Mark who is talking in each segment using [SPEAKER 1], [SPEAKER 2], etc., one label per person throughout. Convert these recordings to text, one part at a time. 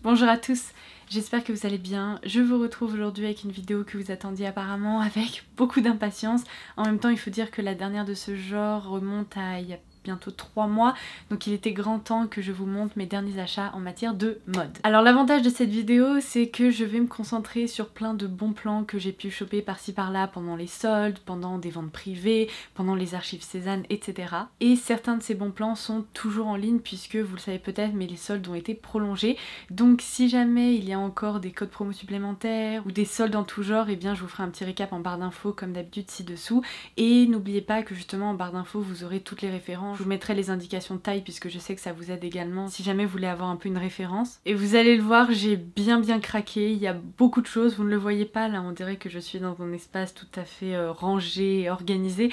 [SPEAKER 1] Bonjour à tous, j'espère que vous allez bien. Je vous retrouve aujourd'hui avec une vidéo que vous attendiez apparemment avec beaucoup d'impatience. En même temps, il faut dire que la dernière de ce genre remonte à il y a bientôt 3 mois, donc il était grand temps que je vous montre mes derniers achats en matière de mode. Alors l'avantage de cette vidéo, c'est que je vais me concentrer sur plein de bons plans que j'ai pu choper par-ci par-là pendant les soldes, pendant des ventes privées, pendant les archives Cézanne, etc. Et certains de ces bons plans sont toujours en ligne puisque vous le savez peut-être, mais les soldes ont été prolongés. Donc si jamais il y a encore des codes promo supplémentaires ou des soldes en tout genre, et bien je vous ferai un petit récap en barre d'infos comme d'habitude ci-dessous. Et n'oubliez pas que justement en barre d'infos vous aurez toutes les références. Je vous mettrai les indications de taille puisque je sais que ça vous aide également si jamais vous voulez avoir un peu une référence. Et vous allez le voir, j'ai bien craqué, il y a beaucoup de choses, vous ne le voyez pas là, on dirait que je suis dans un espace tout à fait rangé et organisé.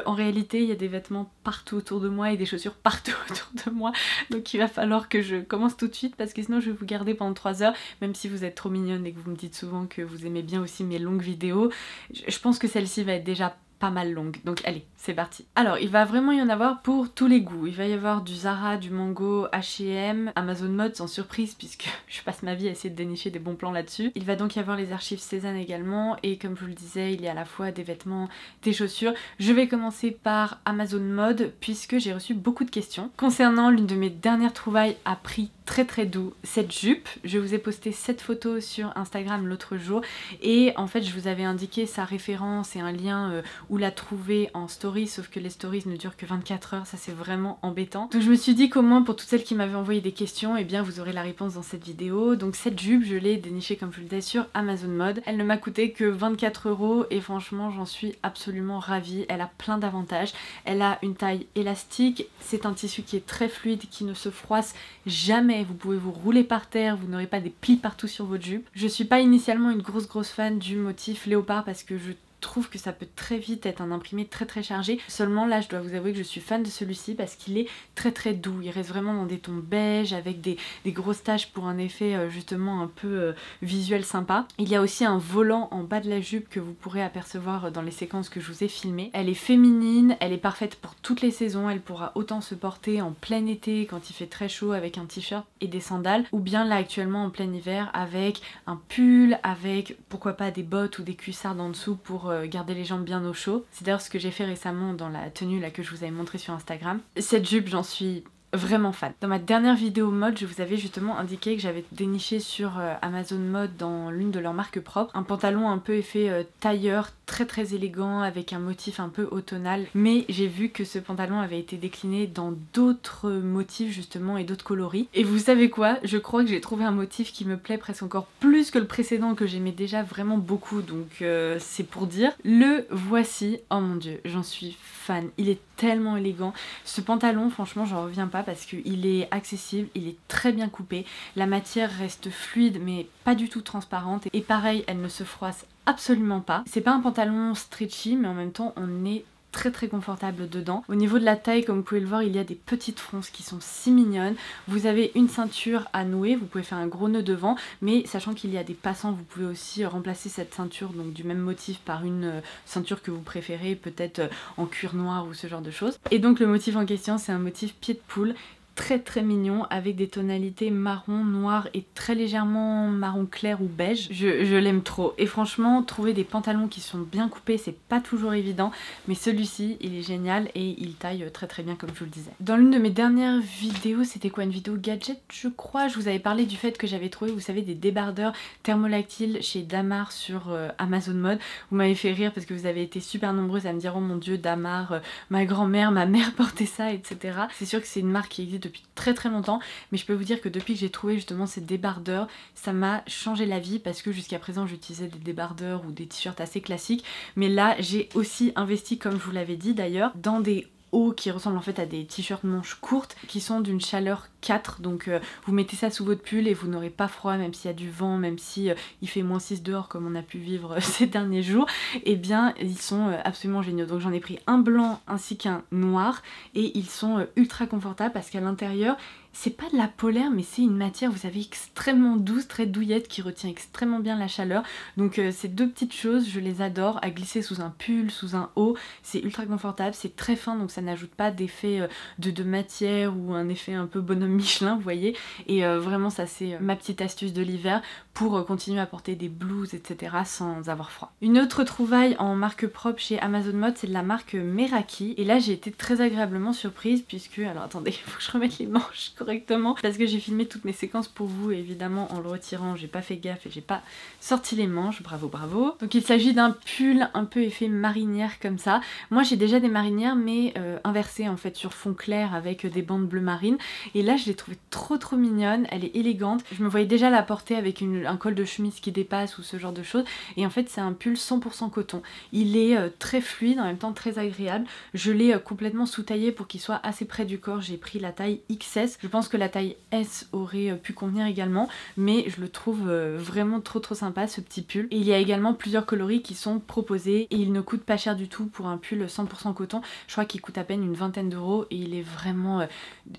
[SPEAKER 1] En réalité il y a des vêtements partout autour de moi et des chaussures partout autour de moi, donc il va falloir que je commence tout de suite parce que sinon je vais vous garder pendant 3 heures, même si vous êtes trop mignonne et que vous me dites souvent que vous aimez bien aussi mes longues vidéos. Je pense que celle-ci va être déjà pas mal longue, donc allez, c'est parti. Alors, il va vraiment y en avoir pour tous les goûts. Il va y avoir du Zara, du Mango, H&M, Amazon Mode sans surprise puisque je passe ma vie à essayer de dénicher des bons plans là-dessus. Il va donc y avoir les archives Cézanne également et comme je vous le disais, il y a à la fois des vêtements, des chaussures. Je vais commencer par Amazon Mode puisque j'ai reçu beaucoup de questions concernant l'une de mes dernières trouvailles à prix très doux, cette jupe. Je vous ai posté cette photo sur Instagram l'autre jour et en fait je vous avais indiqué sa référence et un lien où la trouver en story, sauf que les stories ne durent que 24 heures, ça c'est vraiment embêtant. Donc je me suis dit qu'au moins pour toutes celles qui m'avaient envoyé des questions, et bien vous aurez la réponse dans cette vidéo. Donc cette jupe, je l'ai dénichée comme je le disais sur Amazon Mode. Elle ne m'a coûté que 24 € et franchement j'en suis absolument ravie. Elle a plein d'avantages. Elle a une taille élastique, c'est un tissu qui est très fluide, qui ne se froisse jamais. Vous pouvez vous rouler par terre, vous n'aurez pas des plis partout sur votre jupe. Je suis pas initialement une grosse fan du motif léopard parce que je trouve que ça peut très vite être un imprimé très chargé. Seulement là je dois vous avouer que je suis fan de celui-ci parce qu'il est très doux. Il reste vraiment dans des tons beige avec des grosses taches pour un effet justement un peu visuel sympa. Il y a aussi un volant en bas de la jupe que vous pourrez apercevoir dans les séquences que je vous ai filmées. Elle est féminine, elle est parfaite pour toutes les saisons. Elle pourra autant se porter en plein été quand il fait très chaud avec un t-shirt et des sandales, ou bien là actuellement en plein hiver avec un pull, avec pourquoi pas des bottes ou des cuissardes en dessous pour garder les jambes bien au chaud. C'est d'ailleurs ce que j'ai fait récemment dans la tenue là que je vous avais montré sur Instagram. Cette jupe, j'en suis vraiment fan. Dans ma dernière vidéo mode, je vous avais justement indiqué que j'avais déniché sur Amazon Mode dans l'une de leurs marques propres un pantalon un peu effet tailleur, très élégant avec un motif un peu automnal, mais j'ai vu que ce pantalon avait été décliné dans d'autres motifs justement et d'autres coloris. Et vous savez quoi? Je crois que j'ai trouvé un motif qui me plaît presque encore plus que le précédent que j'aimais déjà vraiment beaucoup, donc c'est pour dire. Le voici, oh mon dieu, j'en suis fan, il est tellement élégant. Ce pantalon, franchement, j'en reviens pas parce qu'il est accessible, il est très bien coupé, la matière reste fluide mais pas du tout transparente et pareil, elle ne se froisse absolument pas. C'est pas un pantalon stretchy mais en même temps on est très confortable dedans. Au niveau de la taille, comme vous pouvez le voir, il y a des petites fronces qui sont si mignonnes. Vous avez une ceinture à nouer, vous pouvez faire un gros nœud devant, mais sachant qu'il y a des passants, vous pouvez aussi remplacer cette ceinture donc du même motif par une ceinture que vous préférez, peut-être en cuir noir ou ce genre de choses. Et donc le motif en question, c'est un motif pied de poule, très mignon avec des tonalités marron, noir et très légèrement marron clair ou beige. Je l'aime trop et franchement trouver des pantalons qui sont bien coupés c'est pas toujours évident, mais celui-ci il est génial et il taille très bien comme je vous le disais. Dans l'une de mes dernières vidéos, c'était quoi, une vidéo gadget je crois, je vous avais parlé du fait que j'avais trouvé, vous savez, des débardeurs thermolactiles chez Damar sur Amazon Mode. Vous m'avez fait rire parce que vous avez été super nombreuses à me dire oh mon dieu Damar, ma grand-mère, ma mère portait ça, etc. C'est sûr que c'est une marque qui existe depuis très longtemps, mais je peux vous dire que depuis que j'ai trouvé justement ces débardeurs, ça m'a changé la vie parce que jusqu'à présent j'utilisais des débardeurs ou des t-shirts assez classiques, mais là j'ai aussi investi, comme je vous l'avais dit d'ailleurs, dans des hauts qui ressemblent en fait à des t-shirts manches courtes qui sont d'une chaleur 4, donc vous mettez ça sous votre pull et vous n'aurez pas froid même s'il y a du vent, même si il fait -6 dehors comme on a pu vivre ces derniers jours, et bien ils sont absolument géniaux. Donc j'en ai pris un blanc ainsi qu'un noir et ils sont ultra confortables parce qu'à l'intérieur c'est pas de la polaire mais c'est une matière, vous savez, extrêmement douce, très douillette, qui retient extrêmement bien la chaleur. Donc ces deux petites choses, je les adore, à glisser sous un pull, sous un haut, c'est ultra confortable, c'est très fin donc ça n'ajoute pas d'effet de matière ou un effet un peu bonhomme Michelin, vous voyez. Et vraiment ça c'est ma petite astuce de l'hiver pour continuer à porter des blouses, etc. sans avoir froid. Une autre trouvaille en marque propre chez Amazon Mode, c'est de la marque Meraki. Et là j'ai été très agréablement surprise puisque, alors attendez, il faut que je remette les manches correctement parce que j'ai filmé toutes mes séquences pour vous et évidemment en le retirant j'ai pas fait gaffe et j'ai pas sorti les manches, bravo bravo. Donc il s'agit d'un pull un peu effet marinière comme ça. Moi j'ai déjà des marinières mais inversées en fait sur fond clair avec des bandes bleu marine. Et là je l'ai trouvée trop mignonne, elle est élégante. Je me voyais déjà la porter avec un col de chemise qui dépasse ou ce genre de choses. Et en fait c'est un pull 100% coton. Il est très fluide, en même temps très agréable. Je l'ai complètement sous-taillé pour qu'il soit assez près du corps. J'ai pris la taille XS. Je pense que la taille S aurait pu convenir également, mais je le trouve vraiment trop sympa ce petit pull. Et il y a également plusieurs coloris qui sont proposés et il ne coûte pas cher du tout pour un pull 100% coton. Je crois qu'il coûte à peine une vingtaine d'euros et il est vraiment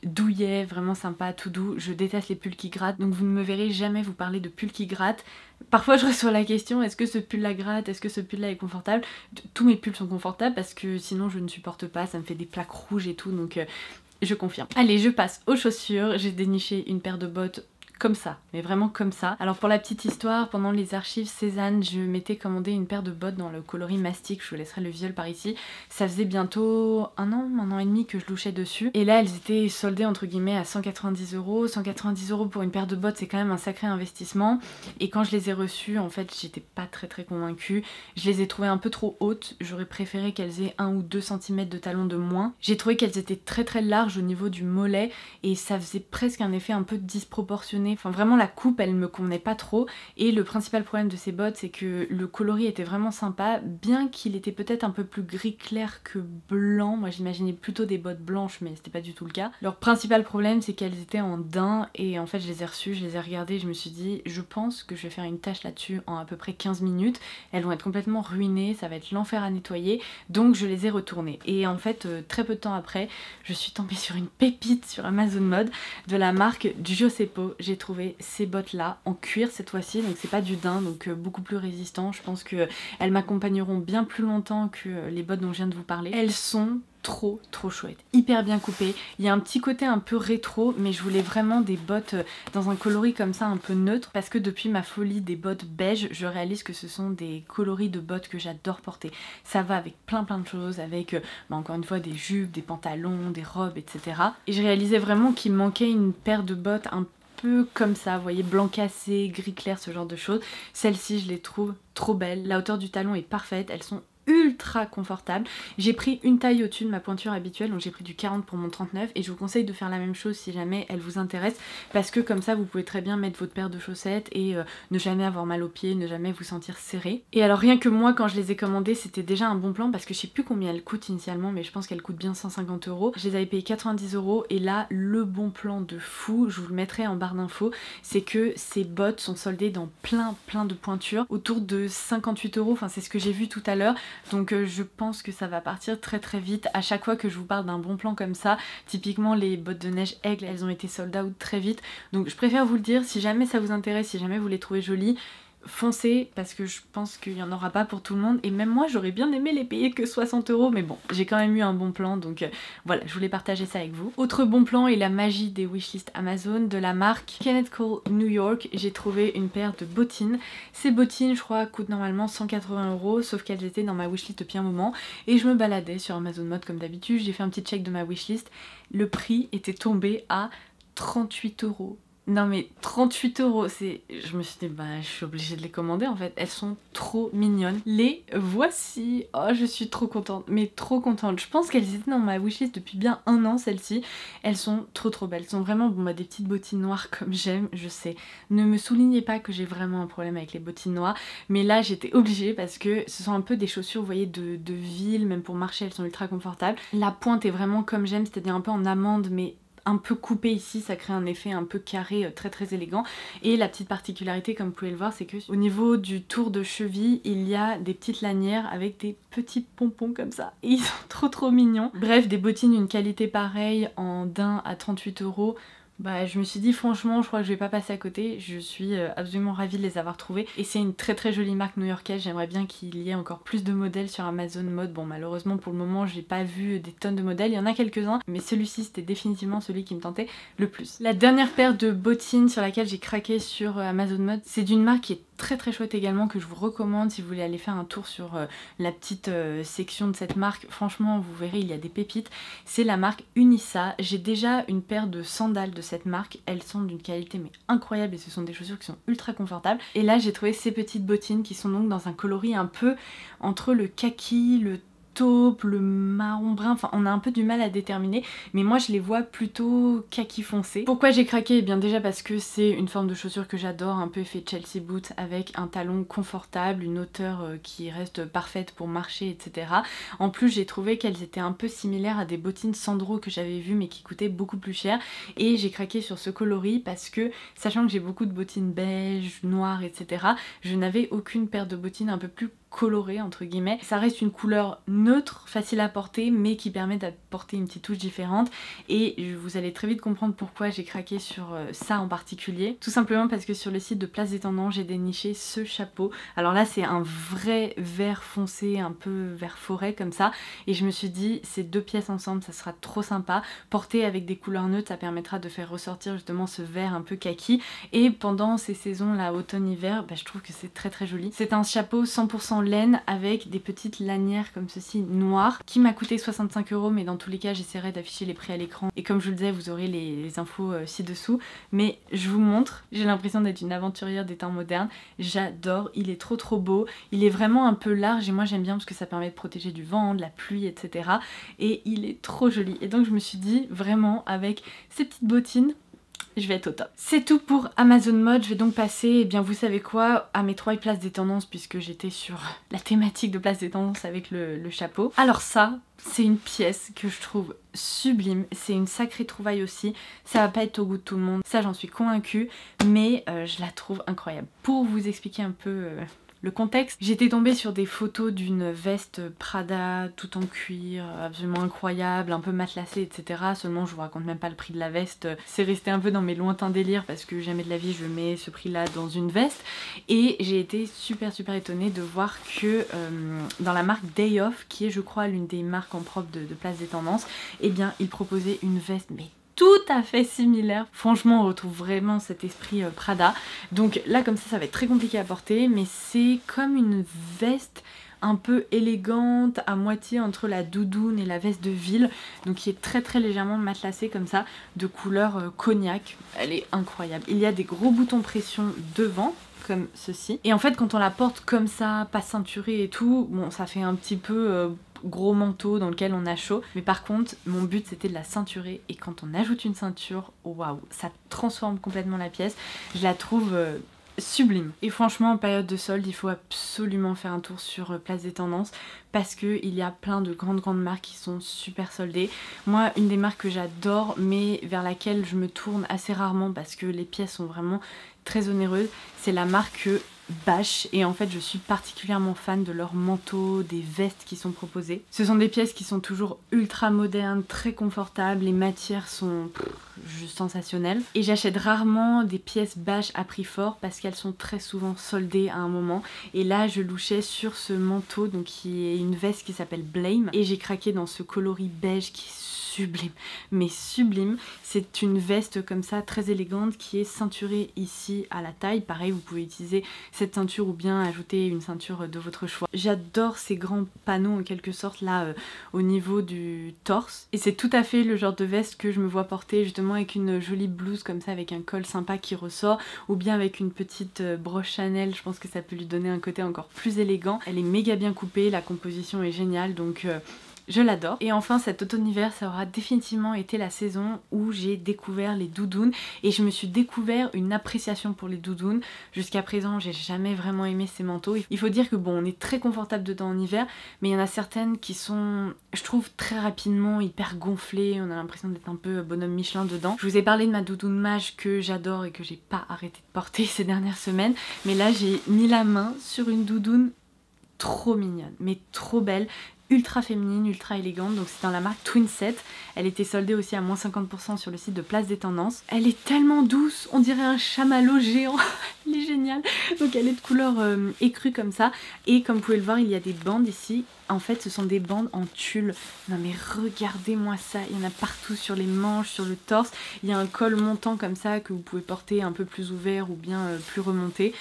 [SPEAKER 1] douillet, vraiment sympa, tout doux. Je déteste les pulls qui grattent, donc vous ne me verrez jamais vous parler de pulls qui grattent. Parfois je reçois la question, est-ce que ce pull là gratte, est-ce que ce pull là est confortable? Tous mes pulls sont confortables parce que sinon je ne supporte pas, ça me fait des plaques rouges et tout, donc je confirme. Allez, je passe aux chaussures. J'ai déniché une paire de bottes comme ça, mais vraiment comme ça. Alors pour la petite histoire, pendant les archives Cézanne, je m'étais commandé une paire de bottes dans le coloris mastic, je vous laisserai le visuel par ici. Ça faisait bientôt un an et demi que je louchais dessus. Et là elles étaient soldées entre guillemets à 190 euros. 190 euros pour une paire de bottes, c'est quand même un sacré investissement. Et quand je les ai reçues, en fait j'étais pas très convaincue. Je les ai trouvées un peu trop hautes, j'aurais préféré qu'elles aient 1 ou 2 cm de talon de moins. J'ai trouvé qu'elles étaient très larges au niveau du mollet et ça faisait presque un effet un peu disproportionné. Enfin vraiment la coupe elle me convenait pas trop et le principal problème de ces bottes c'est que le coloris était vraiment sympa, bien qu'il était peut-être un peu plus gris clair que blanc. Moi j'imaginais plutôt des bottes blanches mais c'était pas du tout le cas. Leur principal problème c'est qu'elles étaient en daim et en fait je les ai reçues, je les ai regardées et je me suis dit je pense que je vais faire une tâche là-dessus en à peu près 15 minutes. Elles vont être complètement ruinées, ça va être l'enfer à nettoyer, donc je les ai retournées. Et en fait très peu de temps après je suis tombée sur une pépite sur Amazon Mode de la marque Giuseppe. J'ai trouvé ces bottes là en cuir cette fois-ci, donc c'est pas du daim, donc beaucoup plus résistant. Je pense que elles m'accompagneront bien plus longtemps que les bottes dont je viens de vous parler. Elles sont trop chouettes, hyper bien coupées. Il y a un petit côté un peu rétro, mais je voulais vraiment des bottes dans un coloris comme ça un peu neutre, parce que depuis ma folie des bottes beige, je réalise que ce sont des coloris de bottes que j'adore porter. Ça va avec plein de choses, avec encore une fois des jupes, des pantalons, des robes, etc. Et je réalisais vraiment qu'il me manquait une paire de bottes un peu comme ça, vous voyez, blanc cassé, gris clair, ce genre de choses. Celles-ci je les trouve trop belles, la hauteur du talon est parfaite, elles sont ultra confortable. J'ai pris une taille au-dessus de ma pointure habituelle, donc j'ai pris du 40 pour mon 39 et je vous conseille de faire la même chose si jamais elle vous intéresse, parce que comme ça vous pouvez très bien mettre votre paire de chaussettes et ne jamais avoir mal aux pieds, ne jamais vous sentir serré. Et alors rien que moi quand je les ai commandées c'était déjà un bon plan, parce que je sais plus combien elles coûtent initialement mais je pense qu'elles coûtent bien 150 euros. Je les avais payées 90 euros et là le bon plan de fou, je vous le mettrai en barre d'infos, c'est que ces bottes sont soldées dans plein de pointures, autour de 58 euros, enfin c'est ce que j'ai vu tout à l'heure. Donc je pense que ça va partir très vite. À chaque fois que je vous parle d'un bon plan comme ça, typiquement les bottes de neige aigle, elles ont été sold out très vite. Donc je préfère vous le dire, si jamais ça vous intéresse, si jamais vous les trouvez jolies, foncez, parce que je pense qu'il n'y en aura pas pour tout le monde. Et même moi j'aurais bien aimé les payer que 60 euros, mais bon, j'ai quand même eu un bon plan, donc voilà, je voulais partager ça avec vous. Autre bon plan et la magie des wishlists Amazon de la marque Kenneth Cole New York, j'ai trouvé une paire de bottines. Ces bottines je crois coûtent normalement 180 euros, sauf qu'elles étaient dans ma wishlist depuis un moment et je me baladais sur Amazon Mode comme d'habitude, j'ai fait un petit check de ma wishlist, le prix était tombé à 38 euros. Non mais 38 euros, c'est... Je me suis dit, bah je suis obligée de les commander en fait. Elles sont trop mignonnes. Les voici. Oh, je suis trop contente, mais trop contente. Je pense qu'elles étaient dans ma wishlist depuis bien un an, celles-ci. Elles sont trop belles. Elles sont vraiment, bon bah des petites bottines noires comme j'aime, je sais. Ne me soulignez pas que j'ai vraiment un problème avec les bottines noires, mais là j'étais obligée parce que ce sont un peu des chaussures, vous voyez, de ville, même pour marcher elles sont ultra confortables. La pointe est vraiment comme j'aime, c'est-à-dire un peu en amande, mais un peu coupé ici, ça crée un effet un peu carré très élégant. Et la petite particularité, comme vous pouvez le voir, c'est que au niveau du tour de cheville, il y a des petites lanières avec des petits pompons comme ça. Et ils sont trop mignons. Bref, des bottines d'une qualité pareille en daim à 38 euros. Bah, je me suis dit franchement, je crois que je vais pas passer à côté. Je suis absolument ravie de les avoir trouvés. Et c'est une très jolie marque new-yorkaise. J'aimerais bien qu'il y ait encore plus de modèles sur Amazon Mode. Bon, malheureusement pour le moment, j'ai pas vu des tonnes de modèles. Il y en a quelques-uns, mais celui-ci c'était définitivement celui qui me tentait le plus. La dernière paire de bottines sur laquelle j'ai craqué sur Amazon Mode, c'est d'une marque qui est très chouette également, que je vous recommande si vous voulez aller faire un tour sur la petite section de cette marque. Franchement, vous verrez, il y a des pépites. C'est la marque Unisa. J'ai déjà une paire de sandales de cette marque. Elles sont d'une qualité mais incroyable et ce sont des chaussures qui sont ultra confortables. Et là, j'ai trouvé ces petites bottines qui sont donc dans un coloris un peu entre le kaki, le taupe, le marron brun, enfin on a un peu du mal à déterminer, mais moi je les vois plutôt kaki foncé. Pourquoi j'ai craqué? Eh bien déjà parce que c'est une forme de chaussure que j'adore, un peu effet Chelsea boot avec un talon confortable, une hauteur qui reste parfaite pour marcher, etc. En plus j'ai trouvé qu'elles étaient un peu similaires à des bottines Sandro que j'avais vues mais qui coûtaient beaucoup plus cher, et j'ai craqué sur ce coloris parce que, sachant que j'ai beaucoup de bottines beige, noires, etc., je n'avais aucune paire de bottines un peu plus coloré entre guillemets. Ça reste une couleur neutre, facile à porter, mais qui permet d'apporter une petite touche différente, et vous allez très vite comprendre pourquoi j'ai craqué sur ça en particulier. Tout simplement parce que sur le site de Place des Tendances, j'ai déniché ce chapeau. Alors là c'est un vrai vert foncé, un peu vert forêt comme ça, et je me suis dit ces deux pièces ensemble ça sera trop sympa. Porté avec des couleurs neutres, ça permettra de faire ressortir justement ce vert un peu kaki, et pendant ces saisons là automne-hiver, bah, je trouve que c'est très joli. C'est un chapeau 100% laine avec des petites lanières comme ceci noires qui m'a coûté 65 €, mais dans tous les cas j'essaierai d'afficher les prix à l'écran et comme je vous le disais vous aurez les infos ci-dessous, mais je vous montre, j'ai l'impression d'être une aventurière des temps modernes. J'adore, il est trop beau, il est vraiment un peu large et moi j'aime bien parce que ça permet de protéger du vent, de la pluie, etc. et il est trop joli, et donc je me suis dit vraiment avec ces petites bottines je vais être au top. C'est tout pour Amazon Mode. Je vais donc passer, eh bien vous savez quoi, à mes 3 places des tendances, puisque j'étais sur la thématique de place des tendances avec le chapeau. Alors ça, c'est une pièce que je trouve sublime, c'est une sacrée trouvaille aussi. Ça va pas être au goût de tout le monde, ça j'en suis convaincue, mais je la trouve incroyable. Pour vous expliquer un peu le contexte, j'étais tombée sur des photos d'une veste Prada tout en cuir, absolument incroyable, un peu matelassée, etc. Seulement je vous raconte même pas le prix de la veste, c'est resté un peu dans mes lointains délires parce que jamais de la vie je mets ce prix là dans une veste, et j'ai été super étonnée de voir que dans la marque Day Off, qui est je crois l'une des marques en propre de Place des Tendances, eh bien ils proposaient une veste mais tout à fait similaire. Franchement on retrouve vraiment cet esprit Prada. Donc là comme ça va être très compliqué à porter, mais c'est comme une veste un peu élégante, à moitié entre la doudoune et la veste de ville, donc qui est très légèrement matelassée comme ça, de couleur cognac. Elle est incroyable. Il y a des gros boutons pression devant comme ceci, et en fait quand on la porte comme ça, pas ceinturée et tout, bon ça fait un petit peu gros manteau dans lequel on a chaud, mais par contre mon but c'était de la ceinturer, et quand on ajoute une ceinture, waouh, ça transforme complètement la pièce. Je la trouve sublime. Et franchement en période de solde il faut absolument faire un tour sur Place des Tendances parce qu'il y a plein de grandes marques qui sont super soldées. Moi une des marques que j'adore mais vers laquelle je me tourne assez rarement parce que les pièces sont vraiment très onéreuses, c'est la marque Bash, et en fait je suis particulièrement fan de leurs manteaux, des vestes qui sont proposées. Ce sont des pièces qui sont toujours ultra modernes, très confortables, les matières sont juste sensationnelles, et j'achète rarement des pièces Bash à prix fort parce qu'elles sont très souvent soldées à un moment, et là je louchais sur ce manteau donc qui est une veste qui s'appelle Blame, et j'ai craqué dans ce coloris beige qui est sublime, mais sublime. C'est une veste comme ça très élégante qui est ceinturée ici à la taille. Pareil vous pouvez utiliser cette ceinture ou bien ajouter une ceinture de votre choix. J'adore ces grands panneaux en quelque sorte là au niveau du torse, et c'est tout à fait le genre de veste que je me vois porter justement avec une jolie blouse comme ça avec un col sympa qui ressort, ou bien avec une petite broche Chanel. Je pense que ça peut lui donner un côté encore plus élégant. Elle est méga bien coupée, la composition est géniale, donc je l'adore. Et enfin cet automne-hiver ça aura définitivement été la saison où j'ai découvert les doudounes, et je me suis découvert une appréciation pour les doudounes. Jusqu'à présent j'ai jamais vraiment aimé ces manteaux. Il faut dire que bon on est très confortable dedans en hiver, mais il y en a certaines qui sont je trouve très rapidement hyper gonflées, on a l'impression d'être un peu bonhomme Michelin dedans. Je vous ai parlé de ma doudoune mage que j'adore et que j'ai pas arrêté de porter ces dernières semaines, mais là j'ai mis la main sur une doudoune trop mignonne, mais trop belle, ultra féminine, ultra élégante, donc c'est dans la marque Twinset. Elle était soldée aussi à moins 50% sur le site de Place des Tendances. Elle est tellement douce, on dirait un chamallow géant, elle est géniale. Donc elle est de couleur écrue comme ça, et comme vous pouvez le voir, il y a des bandes ici. En fait, ce sont des bandes en tulle. Non mais regardez-moi ça, il y en a partout sur les manches, sur le torse. Il y a un col montant comme ça que vous pouvez porter un peu plus ouvert ou bien plus remonté.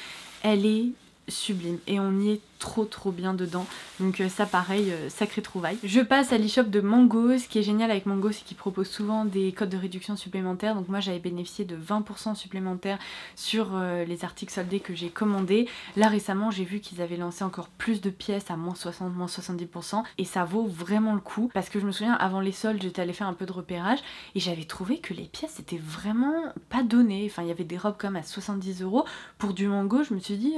[SPEAKER 1] Elle est sublime et on y est trop bien dedans, donc ça pareil, sacré trouvaille. Je passe à l'e-shop de Mango. Ce qui est génial avec Mango, c'est qu'ils proposent souvent des codes de réduction supplémentaires, donc moi j'avais bénéficié de 20% supplémentaires sur les articles soldés que j'ai commandés. Là récemment j'ai vu qu'ils avaient lancé encore plus de pièces à moins 60, moins 70%, et ça vaut vraiment le coup, parce que je me souviens avant les soldes j'étais allée faire un peu de repérage et j'avais trouvé que les pièces étaient vraiment pas données. Enfin il y avait des robes comme à 70 €. Pour du Mango je me suis dit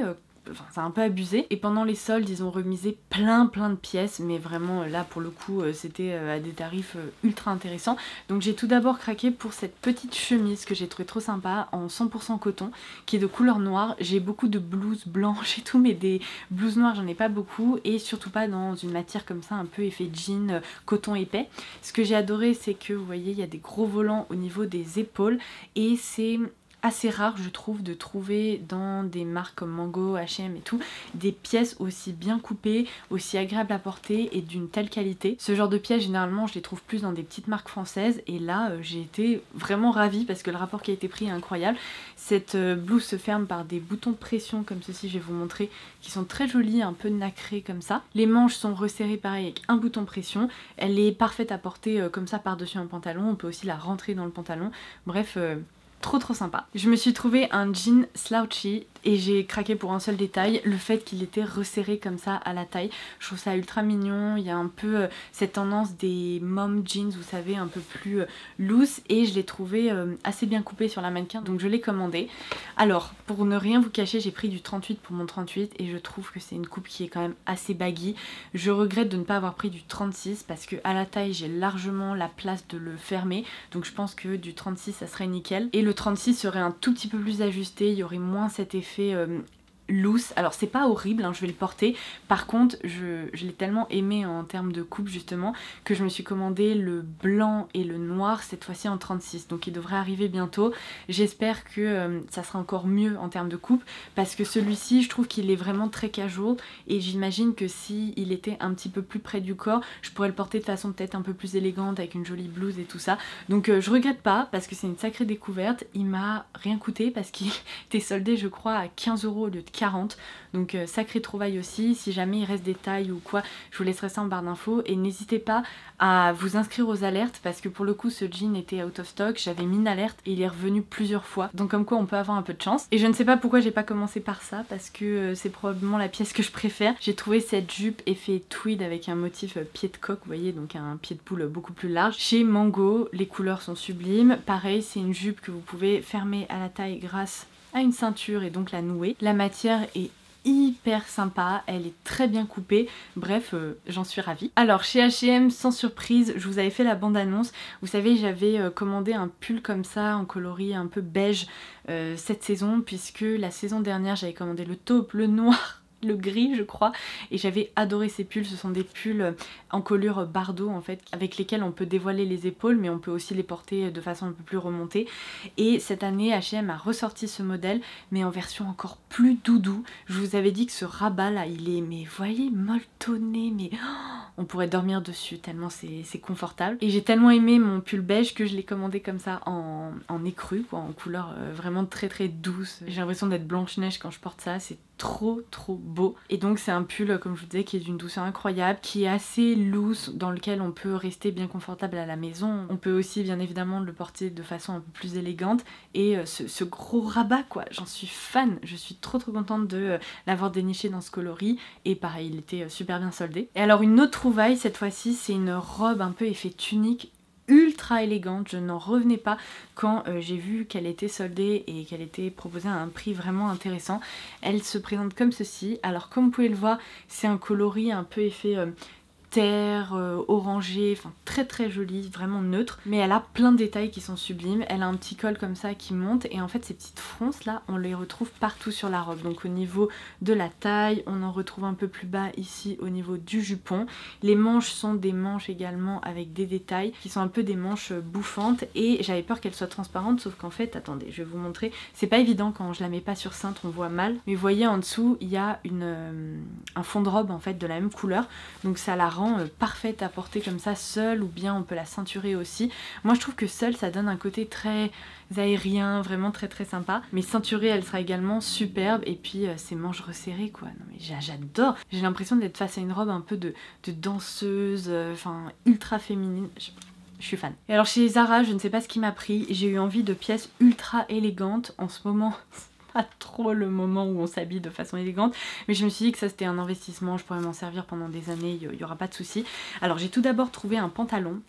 [SPEAKER 1] enfin, c'est un peu abusé, et pendant les soldes ils ont remisé plein de pièces, mais vraiment là pour le coup c'était à des tarifs ultra intéressants. Donc j'ai tout d'abord craqué pour cette petite chemise que j'ai trouvé trop sympa en 100% coton, qui est de couleur noire. J'ai beaucoup de blouses blanches et tout, mais des blouses noires j'en ai pas beaucoup, et surtout pas dans une matière comme ça un peu effet jean, coton épais. Ce que j'ai adoré, c'est que vous voyez il y a des gros volants au niveau des épaules, et c'est assez rare je trouve de trouver dans des marques comme Mango, H&M et tout, des pièces aussi bien coupées, aussi agréables à porter et d'une telle qualité. Ce genre de pièces généralement je les trouve plus dans des petites marques françaises, et là j'ai été vraiment ravie parce que le rapport qui a été pris est incroyable. Cette blouse se ferme par des boutons de pression comme ceci, je vais vous montrer, qui sont très jolis, un peu nacrés comme ça. Les manches sont resserrées pareil avec un bouton pression. Elle est parfaite à porter comme ça par-dessus un pantalon, on peut aussi la rentrer dans le pantalon. Bref, trop sympa. Je me suis trouvé un jean slouchy et j'ai craqué pour un seul détail, le fait qu'il était resserré comme ça à la taille. Je trouve ça ultra mignon, il y a un peu cette tendance des mom jeans, vous savez, un peu plus loose, et je l'ai trouvé assez bien coupé sur la mannequin, donc je l'ai commandé. Alors, pour ne rien vous cacher, j'ai pris du 38 pour mon 38 et je trouve que c'est une coupe qui est quand même assez baggy. Je regrette de ne pas avoir pris du 36 parce que à la taille j'ai largement la place de le fermer, donc je pense que du 36 ça serait nickel. Et le 36 serait un tout petit peu plus ajusté, il y aurait moins cet effet loose. Alors c'est pas horrible, hein, je vais le porter. Par contre, je l'ai tellement aimé en termes de coupe justement que je me suis commandé le blanc et le noir cette fois-ci en 36. Donc il devrait arriver bientôt. J'espère que ça sera encore mieux en termes de coupe, parce que celui-ci je trouve qu'il est vraiment très casual, et j'imagine que si il était un petit peu plus près du corps, je pourrais le porter de façon peut-être un peu plus élégante avec une jolie blouse et tout ça. Donc je regrette pas parce que c'est une sacrée découverte. Il m'a rien coûté parce qu'il était soldé je crois à 15 € au lieu de 40, donc sacré trouvaille aussi. Si jamais il reste des tailles ou quoi, je vous laisserai ça en barre d'infos, et n'hésitez pas à vous inscrire aux alertes parce que pour le coup ce jean était out of stock, j'avais mis une alerte et il est revenu plusieurs fois, donc comme quoi on peut avoir un peu de chance. Et je ne sais pas pourquoi j'ai pas commencé par ça, parce que c'est probablement la pièce que je préfère. J'ai trouvé cette jupe effet tweed avec un motif pied de coq, vous voyez, donc un pied de poule beaucoup plus large, chez Mango. Les couleurs sont sublimes, pareil c'est une jupe que vous pouvez fermer à la taille grâce à une ceinture et donc la nouer. La matière est hyper sympa, elle est très bien coupée, bref j'en suis ravie. Alors chez H&M, sans surprise, je vous avais fait la bande annonce, vous savez j'avais commandé un pull comme ça en coloris un peu beige cette saison, puisque la saison dernière j'avais commandé le taupe, le noir, le gris je crois, et j'avais adoré ces pulls. Ce sont des pulls en colure bardeau en fait, avec lesquels on peut dévoiler les épaules, mais on peut aussi les porter de façon un peu plus remontée. Et cette année H&M a ressorti ce modèle, mais en version encore plus doudou. Je vous avais dit que ce rabat là il est, mais voyez, molletonné, mais on pourrait dormir dessus tellement c'est confortable. Et j'ai tellement aimé mon pull beige que je l'ai commandé comme ça en écru quoi, en couleur vraiment très douce. J'ai l'impression d'être Blanche-Neige quand je porte ça, c'est trop beau. Et donc c'est un pull comme je vous disais qui est d'une douceur incroyable, qui est assez loose, dans lequel on peut rester bien confortable à la maison. On peut aussi bien évidemment le porter de façon un peu plus élégante, et ce gros rabat quoi, j'en suis fan. Je suis trop contente de l'avoir déniché dans ce coloris, et pareil il était super bien soldé. Et alors une autre trouvaille cette fois-ci, c'est une robe un peu effet tunique ultra élégante. Je n'en revenais pas quand j'ai vu qu'elle était soldée et qu'elle était proposée à un prix vraiment intéressant. Elle se présente comme ceci. Alors comme vous pouvez le voir, c'est un coloris un peu effet terre, orangé, enfin très très jolie, vraiment neutre. Mais elle a plein de détails qui sont sublimes. Elle a un petit col comme ça qui monte et en fait ces petites fronces là, on les retrouve partout sur la robe. Donc au niveau de la taille, on en retrouve un peu plus bas ici au niveau du jupon. Les manches sont des manches également avec des détails qui sont un peu des manches bouffantes et j'avais peur qu'elles soient transparentes, sauf qu'en fait, attendez, je vais vous montrer. C'est pas évident quand je la mets pas sur cintre, on voit mal. Mais vous voyez en dessous, il y a un fond de robe en fait de la même couleur. Donc ça la rend parfaite à porter comme ça seule ou bien on peut la ceinturer aussi. Moi je trouve que seule ça donne un côté très aérien, vraiment très très sympa. Mais ceinturée elle sera également superbe et puis ces manches resserrées quoi. Non mais j'adore. J'ai l'impression d'être face à une robe un peu de danseuse, enfin ultra féminine. Je suis fan. Et alors chez Zara, je ne sais pas ce qui m'a pris, j'ai eu envie de pièces ultra élégantes en ce moment. Pas trop le moment où on s'habille de façon élégante, mais je me suis dit que ça c'était un investissement, je pourrais m'en servir pendant des années, il n'y aura pas de souci. Alors j'ai tout d'abord trouvé un pantalon,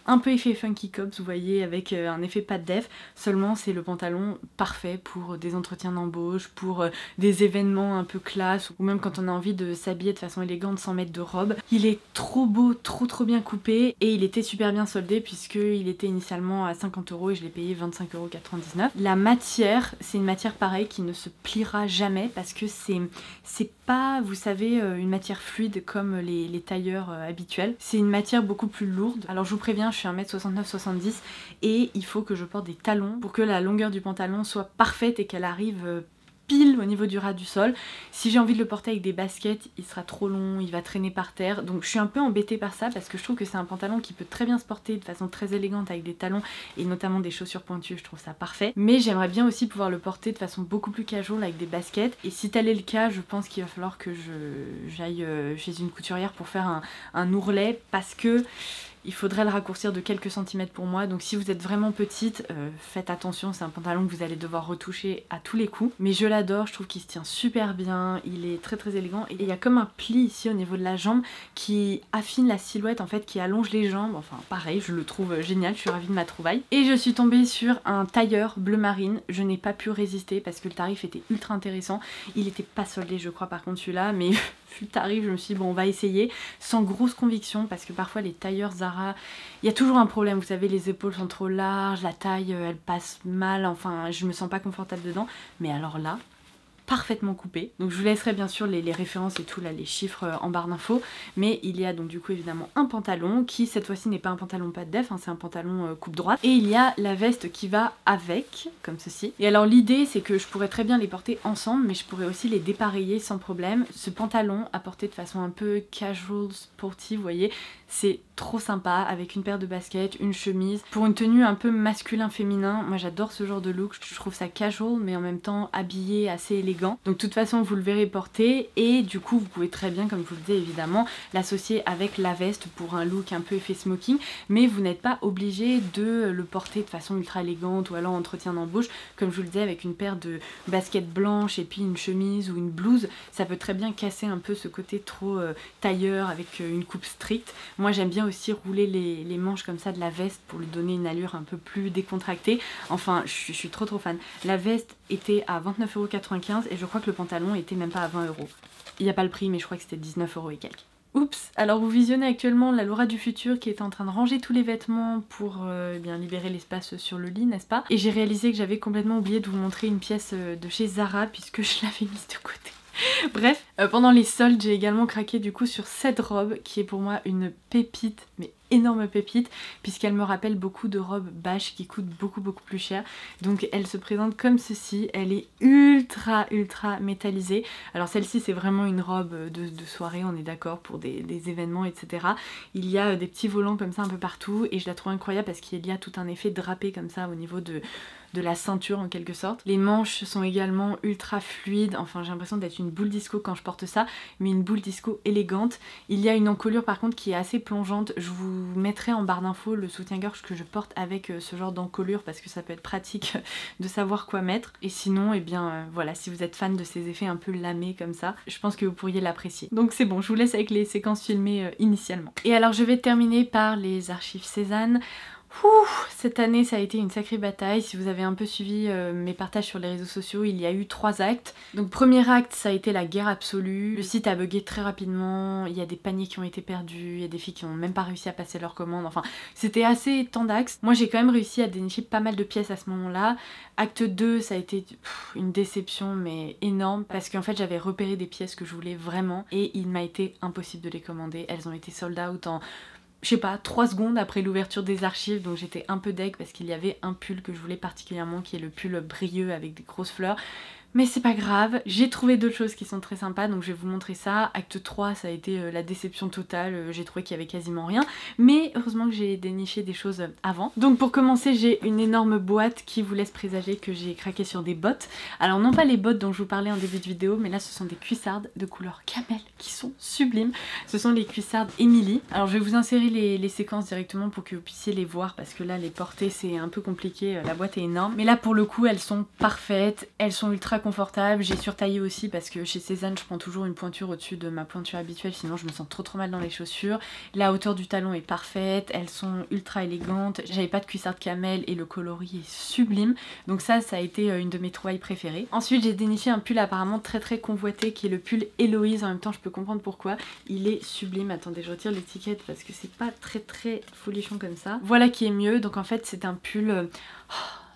[SPEAKER 1] un peu effet Funky Cops, vous voyez, avec un effet pas de def, seulement c'est le pantalon parfait pour des entretiens d'embauche, pour des événements un peu classe, ou même quand on a envie de s'habiller de façon élégante sans mettre de robe. Il est trop beau, trop bien coupé, et il était super bien soldé puisqu'il était initialement à 50 € et je l'ai payé 25,99 €. La matière, c'est une matière pareille qui ne se pliera jamais parce que c'est pas, vous savez, une matière fluide comme les tailleurs habituels. C'est une matière beaucoup plus lourde. Alors je vous préviens, je suis 1m69-70 et il faut que je porte des talons pour que la longueur du pantalon soit parfaite et qu'elle arrive pile au niveau du ras du sol. Si j'ai envie de le porter avec des baskets, il sera trop long, il va traîner par terre. Donc je suis un peu embêtée par ça parce que je trouve que c'est un pantalon qui peut très bien se porter de façon très élégante avec des talons et notamment des chaussures pointues, je trouve ça parfait. Mais j'aimerais bien aussi pouvoir le porter de façon beaucoup plus casual avec des baskets. Et si tel est le cas, je pense qu'il va falloir que j'aille chez une couturière pour faire un ourlet parce que il faudrait le raccourcir de quelques centimètres pour moi, donc si vous êtes vraiment petite, faites attention, c'est un pantalon que vous allez devoir retoucher à tous les coups. Mais je l'adore, je trouve qu'il se tient super bien, il est très élégant, et il y a comme un pli ici au niveau de la jambe qui affine la silhouette en fait, qui allonge les jambes, enfin pareil, je le trouve génial, je suis ravie de ma trouvaille. Et je suis tombée sur un tailleur bleu marine, je n'ai pas pu résister parce que le tarif était ultra intéressant, il était pas soldé je crois par contre celui-là, mais vu le tarif je me suis dit bon on va essayer, sans grosse conviction parce que parfois les tailleurs Zara, il y a toujours un problème, vous savez, les épaules sont trop larges, la taille elle passe mal, enfin je me sens pas confortable dedans, mais alors là, parfaitement coupé. Donc je vous laisserai bien sûr les références et tout là, les chiffres en barre d'infos, mais il y a donc du coup évidemment un pantalon qui cette fois-ci n'est pas un pantalon pas de def, hein, c'est un pantalon coupe droite, et il y a la veste qui va avec, comme ceci. Et alors l'idée c'est que je pourrais très bien les porter ensemble, mais je pourrais aussi les dépareiller sans problème. Ce pantalon à porter de façon un peu casual, sportive, vous voyez, c'est trop sympa avec une paire de baskets, une chemise, pour une tenue un peu masculin-féminin. Moi j'adore ce genre de look, je trouve ça casual mais en même temps habillé, assez élégant. Donc de toute façon vous le verrez porter et du coup vous pouvez très bien, comme je vous le disais évidemment, l'associer avec la veste pour un look un peu effet smoking, mais vous n'êtes pas obligé de le porter de façon ultra élégante ou alors entretien d'embauche, comme je vous le disais, avec une paire de baskets blanches et puis une chemise ou une blouse, ça peut très bien casser un peu ce côté trop tailleur avec une coupe stricte. Moi j'aime bien aussi rouler les manches comme ça de la veste pour lui donner une allure un peu plus décontractée. Enfin je suis trop fan. La veste était à 29,95 € et je crois que le pantalon était même pas à 20 €. Il n'y a pas le prix mais je crois que c'était 19 € et quelques. Oups, alors vous visionnez actuellement la Laura du futur qui est en train de ranger tous les vêtements pour bien libérer l'espace sur le lit, n'est-ce pas? Et j'ai réalisé que j'avais complètement oublié de vous montrer une pièce de chez Zara puisque je l'avais mise de côté. Bref, pendant les soldes, j'ai également craqué du coup sur cette robe qui est pour moi une pépite, mais énorme pépite, puisqu'elle me rappelle beaucoup de robes bâches qui coûtent beaucoup plus cher. Donc elle se présente comme ceci, elle est ultra métallisée. Alors celle-ci c'est vraiment une robe de soirée, on est d'accord, pour des événements etc. Il y a des petits volants comme ça un peu partout et je la trouve incroyable parce qu'il y a tout un effet drapé comme ça au niveau de la ceinture en quelque sorte. Les manches sont également ultra fluides, enfin j'ai l'impression d'être une boule disco quand je porte ça, mais une boule disco élégante. Il y a une encolure par contre qui est assez plongeante, je vous mettrai en barre d'infos le soutien-gorge que je porte avec ce genre d'encolure parce que ça peut être pratique de savoir quoi mettre. Et sinon, eh bien voilà, si vous êtes fan de ces effets un peu lamés comme ça, je pense que vous pourriez l'apprécier. Donc c'est bon, je vous laisse avec les séquences filmées initialement. Et alors je vais terminer par les archives Cézanne. Cette année ça a été une sacrée bataille. Si vous avez un peu suivi mes partages sur les réseaux sociaux, il y a eu 3 actes. Donc premier acte, ça a été la guerre absolue. Le site a bugué très rapidement, il y a des paniers qui ont été perdus, il y a des filles qui n'ont même pas réussi à passer leur commande, enfin c'était assez tendax. Moi j'ai quand même réussi à dénicher pas mal de pièces à ce moment-là. Acte 2, ça a été une déception mais énorme parce qu'en fait j'avais repéré des pièces que je voulais vraiment et il m'a été impossible de les commander. Elles ont été sold out en... je sais pas, 3 secondes après l'ouverture des archives, donc j'étais un peu deg parce qu'il y avait un pull que je voulais particulièrement qui est le pull brilleux avec des grosses fleurs. Mais c'est pas grave, j'ai trouvé d'autres choses qui sont très sympas, donc je vais vous montrer ça. Acte 3, ça a été la déception totale, j'ai trouvé qu'il y avait quasiment rien, mais heureusement que j'ai déniché des choses avant. Donc pour commencer, j'ai une énorme boîte qui vous laisse présager que j'ai craqué sur des bottes. Alors non pas les bottes dont je vous parlais en début de vidéo, mais là ce sont des cuissardes de couleur camel qui sont sublimes. Ce sont les cuissardes Emily. Alors je vais vous insérer les séquences directement pour que vous puissiez les voir, parce que là les porter c'est un peu compliqué, la boîte est énorme. Mais là pour le coup elles sont parfaites, elles sont ultra confortable. J'ai surtaillé aussi parce que chez Cézanne je prends toujours une pointure au-dessus de ma pointure habituelle, sinon je me sens trop mal dans les chaussures. La hauteur du talon est parfaite, elles sont ultra élégantes, j'avais pas de cuissarde camel et le coloris est sublime, donc ça a été une de mes trouvailles préférées. Ensuite j'ai déniché un pull apparemment très convoité qui est le pull Héloïse, en même temps je peux comprendre pourquoi, il est sublime. Attendez, je retire l'étiquette parce que c'est pas très folichon comme ça. Voilà qui est mieux, donc en fait c'est un pull...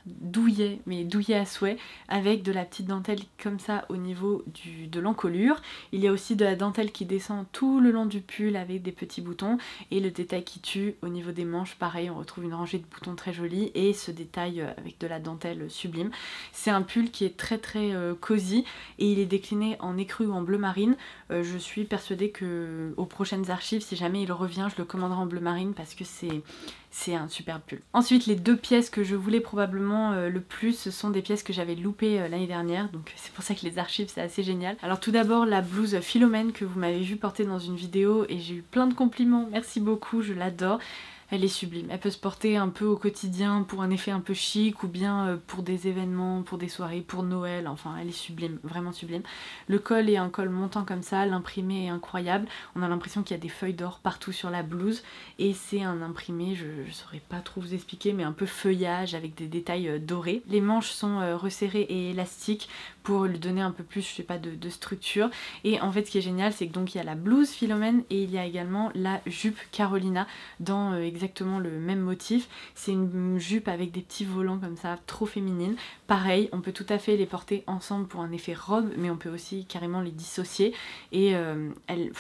[SPEAKER 1] douillet, mais douillet à souhait, avec de la petite dentelle comme ça au niveau de l'encolure. Il y a aussi de la dentelle qui descend tout le long du pull avec des petits boutons, et le détail qui tue au niveau des manches, pareil, on retrouve une rangée de boutons très jolie et ce détail avec de la dentelle sublime. C'est un pull qui est très cosy et il est décliné en écru ou en bleu marine. Je suis persuadée que aux prochaines archives, si jamais il revient, je le commanderai en bleu marine parce que c'est un super pull. Ensuite, les 2 pièces que je voulais probablement le plus, ce sont des pièces que j'avais loupées l'année dernière, donc c'est pour ça que les archives c'est assez génial. Alors tout d'abord la blouse Philomène que vous m'avez vu porter dans une vidéo et j'ai eu plein de compliments, merci beaucoup, je l'adore. Elle est sublime, elle peut se porter un peu au quotidien pour un effet un peu chic ou bien pour des événements, pour des soirées, pour Noël, enfin elle est sublime, vraiment sublime. Le col est un col montant comme ça, l'imprimé est incroyable, on a l'impression qu'il y a des feuilles d'or partout sur la blouse et c'est un imprimé, je saurais pas trop vous expliquer, mais un peu feuillage avec des détails dorés. Les manches sont resserrées et élastiques pour lui donner un peu plus, je sais pas, de structure. Et en fait ce qui est génial c'est que donc il y a la blouse Philomène et il y a également la jupe Carolina dans exactement le même motif. C'est une jupe avec des petits volants comme ça, trop féminine. Pareil, on peut tout à fait les porter ensemble pour un effet robe, mais on peut aussi carrément les dissocier. Et elles...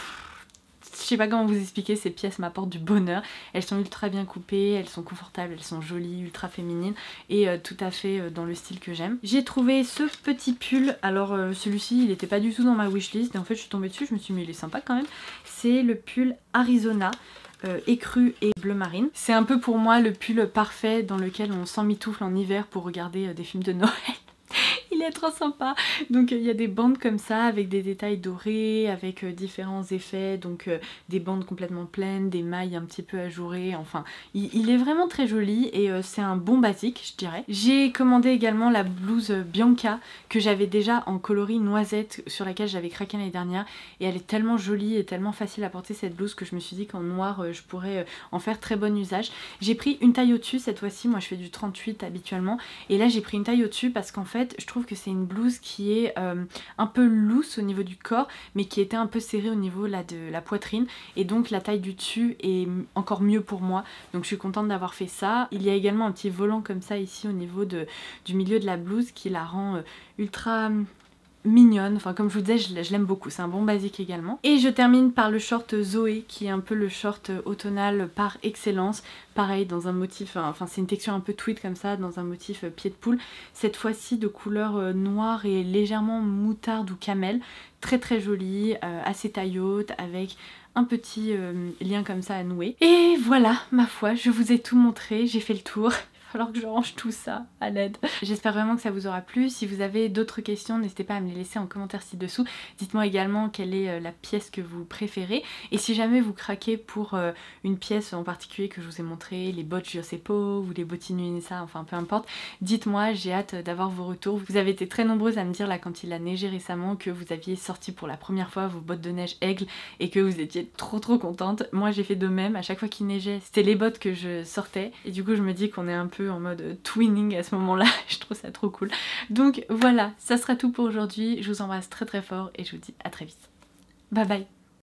[SPEAKER 1] je sais pas comment vous expliquer, ces pièces m'apportent du bonheur. Elles sont ultra bien coupées, elles sont confortables, elles sont jolies, ultra féminines et tout à fait dans le style que j'aime. J'ai trouvé ce petit pull, alors celui-ci il était pas du tout dans ma wishlist et en fait je suis tombée dessus, je me suis dit mais il est sympa quand même. C'est le pull Arizona. Écru et bleu marine. C'est un peu pour moi le pull parfait dans lequel on s'emmitoufle en hiver pour regarder des films de Noël. Il est trop sympa. Donc il y a des bandes comme ça avec des détails dorés, avec différents effets, donc des bandes complètement pleines, des mailles un petit peu ajourées, enfin il est vraiment très joli et c'est un bon basique je dirais. J'ai commandé également la blouse Bianca que j'avais déjà en coloris noisette sur laquelle j'avais craqué l'année dernière et elle est tellement jolie et tellement facile à porter cette blouse que je me suis dit qu'en noir je pourrais en faire très bon usage. J'ai pris une taille au-dessus cette fois-ci, moi je fais du 38 habituellement et là j'ai pris une taille au-dessus parce qu'en fait je trouve que c'est une blouse qui est un peu loose au niveau du corps mais qui était un peu serrée au niveau là de la poitrine et donc la taille du dessus est encore mieux pour moi, donc je suis contente d'avoir fait ça. Il y a également un petit volant comme ça ici au niveau du milieu de la blouse qui la rend ultra mignonne, enfin comme je vous disais je l'aime beaucoup, c'est un bon basique également. Et je termine par le short Zoé qui est un peu le short automnal par excellence, pareil dans un motif, enfin c'est une texture un peu tweed comme ça, dans un motif pied de poule, cette fois-ci de couleur noire et légèrement moutarde ou camel, très joli, assez taille haute avec un petit lien comme ça à nouer. Et voilà, ma foi, je vous ai tout montré, j'ai fait le tour. falloir que je range tout ça, à l'aide. J'espère vraiment que ça vous aura plu. Si vous avez d'autres questions, n'hésitez pas à me les laisser en commentaire ci-dessous. Dites-moi également quelle est la pièce que vous préférez. Et si jamais vous craquez pour une pièce en particulier que je vous ai montré, les bottes Giuseppe ou les bottines Unisa, enfin peu importe, dites-moi, j'ai hâte d'avoir vos retours. Vous avez été très nombreuses à me dire là quand il a neigé récemment que vous aviez sorti pour la première fois vos bottes de neige aigle et que vous étiez trop contente. Moi j'ai fait de même, à chaque fois qu'il neigeait, c'était les bottes que je sortais et du coup je me dis qu'on est un peu en mode twinning à ce moment-là, je trouve ça trop cool. Donc voilà, ça sera tout pour aujourd'hui, je vous embrasse très fort et je vous dis à très vite. Bye bye.